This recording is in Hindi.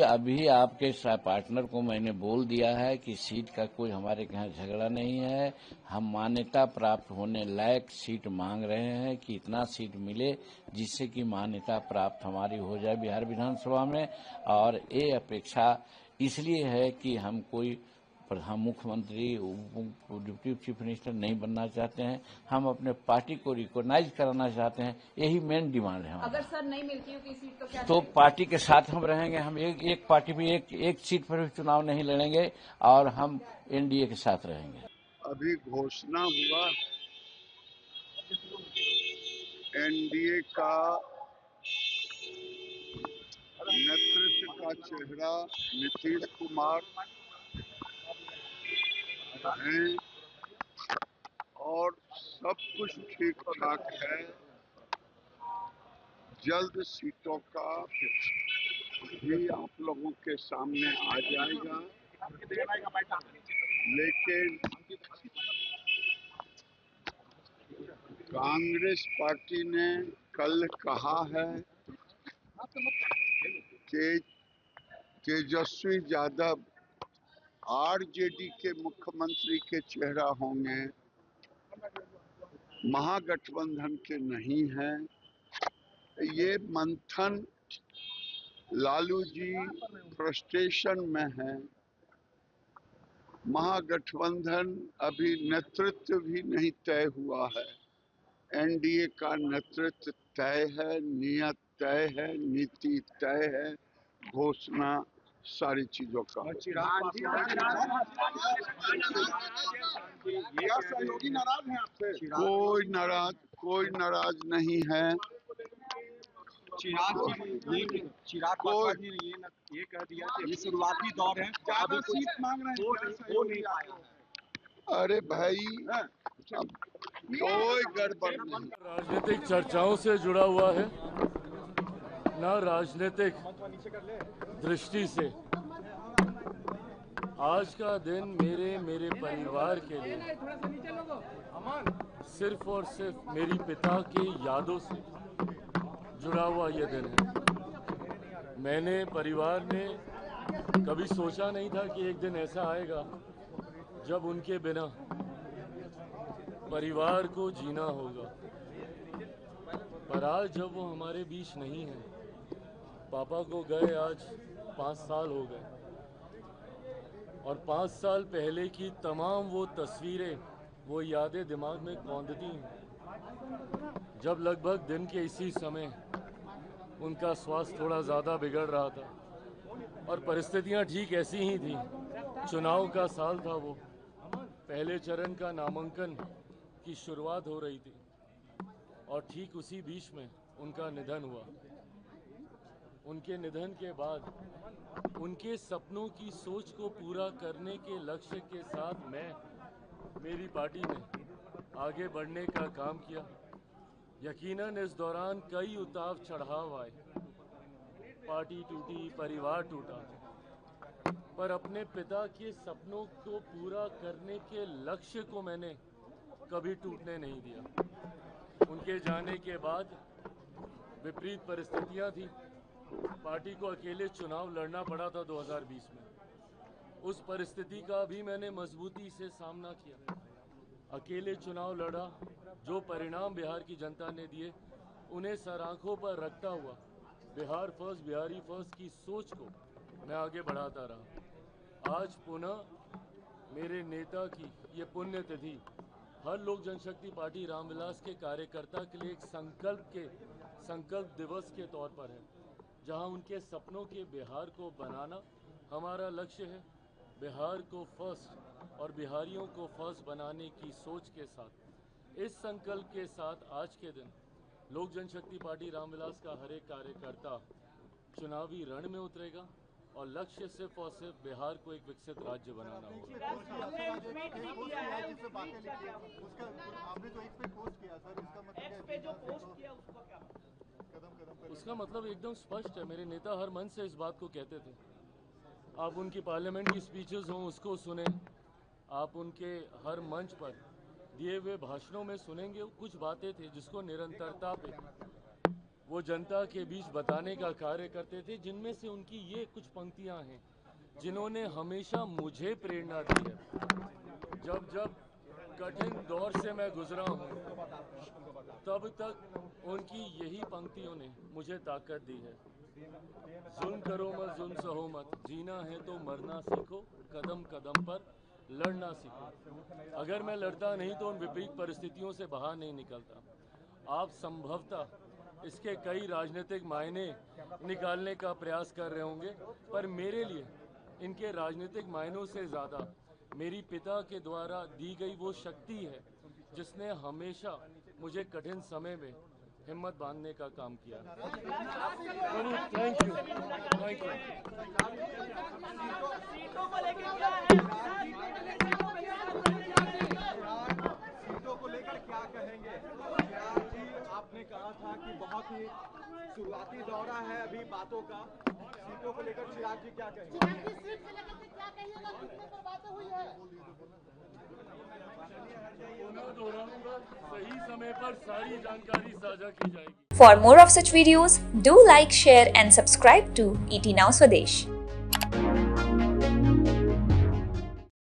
अभी आपके पार्टनर को मैंने बोल दिया है कि सीट का कोई हमारे यहाँ झगड़ा नहीं है। हम मान्यता प्राप्त होने लायक सीट मांग रहे हैं कि इतना सीट मिले जिससे कि मान्यता प्राप्त हमारी हो जाए बिहार विधानसभा में। और ये अपेक्षा इसलिए है कि हम कोई प्रधान मुख्यमंत्री डिप्टी चीफ मिनिस्टर नहीं बनना चाहते हैं। हम अपने पार्टी को रिकॉग्नाइज कराना चाहते हैं। यही मेन डिमांड है। अगर सर नहीं मिलती होगी सीट तो क्या तो पार्टी के साथ हम रहेंगे। हम एक पार्टी भी एक सीट पर भी चुनाव नहीं लड़ेंगे और हम एनडीए के साथ रहेंगे। अभी घोषणा हुआ एनडीए का नेतृत्व का चेहरा नीतीश कुमार हैं और सब कुछ ठीक ठाक है। जल्द सीटों का भी आप लोगों के सामने आ जाएगा। लेकिन कांग्रेस पार्टी ने कल कहा है कि तेजस्वी यादव आरजेडी के मुख्यमंत्री के चेहरा होंगे, महागठबंधन के नहीं हैं। ये मंथन लालू जी फ्रस्ट्रेशन में है। महागठबंधन अभी नेतृत्व भी नहीं तय हुआ है। एनडीए का नेतृत्व तय है, नियत तय है, नीति तय है, घोषणा सारी चीजों का। सहयोगी नाराज हैं आपसे? कोई नाराज नहीं है। चिराग पासवान जी ने ये कह दिया कि ये शुरुआती दौर है, ज्यादा सीट मांग रहे हैं, हो नहीं पाएगा। अरे भाई कोई गड़बड़ नहीं। राजनीतिक चर्चाओं से जुड़ा हुआ है, ना राजनीतिक दृष्टि से। आज का दिन मेरे परिवार के लिए सिर्फ और सिर्फ मेरी पिता की यादों से जुड़ा हुआ यह दिन है। मैंने परिवार ने कभी सोचा नहीं था कि एक दिन ऐसा आएगा जब उनके बिना परिवार को जीना होगा। पर आज जब वो हमारे बीच नहीं है, पापा को गए आज 5 साल हो गए, और 5 साल पहले की तमाम वो तस्वीरें, वो यादें दिमाग में कौंधती हैं। जब लगभग दिन के इसी समय उनका स्वास्थ्य थोड़ा ज़्यादा बिगड़ रहा था और परिस्थितियां ठीक ऐसी ही थी। चुनाव का साल था, वो पहले चरण का नामांकन की शुरुआत हो रही थी और ठीक उसी बीच में उनका निधन हुआ। उनके निधन के बाद उनके सपनों की सोच को पूरा करने के लक्ष्य के साथ मेरी पार्टी ने आगे बढ़ने का काम किया। यकीनन इस दौरान कई उतार चढ़ाव आए, पार्टी टूटी, परिवार टूटा, पर अपने पिता के सपनों को पूरा करने के लक्ष्य को मैंने कभी टूटने नहीं दिया। उनके जाने के बाद विपरीत परिस्थितियां थी। पार्टी को अकेले चुनाव लड़ना पड़ा था 2020 में। उस परिस्थिति का भी मैंने मजबूती से सामना किया, अकेले चुनाव लड़ा। जो परिणाम बिहार की जनता ने दिए उन्हें सर आंखों पर रखता हुआ बिहार फर्स्ट, बिहारी फर्स्ट की सोच को मैं आगे बढ़ाता रहा। आज पुनः मेरे नेता की ये पुण्यतिथि हर लोक जनशक्ति पार्टी रामविलास के कार्यकर्ता के लिए एक संकल्प दिवस के तौर पर है, जहां उनके सपनों के बिहार को बनाना हमारा लक्ष्य है। बिहार को फर्स्ट और बिहारियों को फर्स्ट बनाने की सोच के साथ, इस संकल्प के साथ आज के दिन लोक जनशक्ति पार्टी रामविलास का हर एक कार्यकर्ता चुनावी रण में उतरेगा और लक्ष्य सिर्फ और सिर्फ बिहार को एक विकसित राज्य बनाना होगा। उसका मतलब एकदम स्पष्ट है। मेरे नेता हर मंच से इस बात को कहते थे। आप उनकी पार्लियामेंट की स्पीचेस हों उसको सुने, आप उनके हर मंच पर दिए हुए भाषणों में सुनेंगे, कुछ बातें थी जिसको निरंतरता पे वो जनता के बीच बताने का कार्य करते थे, जिनमें से उनकी ये कुछ पंक्तियां हैं जिन्होंने हमेशा मुझे प्रेरणा दी है। जब जब कठिन दौर से मैं गुजरा हूँ, तब तक उनकी यही पंक्तियों ने मुझे ताकत दी है। जुल्म करो मत, जुल्म सहो मत, जीना है तो मरना सीखो, कदम कदम पर लड़ना सीखो। अगर मैं लड़ता नहीं तो उन विपरीत परिस्थितियों से बाहर नहीं निकलता। आप संभवतः इसके कई राजनीतिक मायने निकालने का प्रयास कर रहे होंगे, पर मेरे लिए इनके राजनीतिक मायनों से ज़्यादा मेरी पिता के द्वारा दी गई वो शक्ति है जिसने हमेशा मुझे कठिन समय में हिम्मत बांधने का काम किया। Thank you, thank you. सीटों को लेकर क्या कहेंगे? आपने कहा था कि बहुत ही शुरुआती दौरा है अभी बातों का, सीटों को लेकर चिराग जी क्या कहेंगे? सही समय पर सारी जानकारी साझा की जाएगी। For more of such videos, do like, share and subscribe to ET Now Swadesh.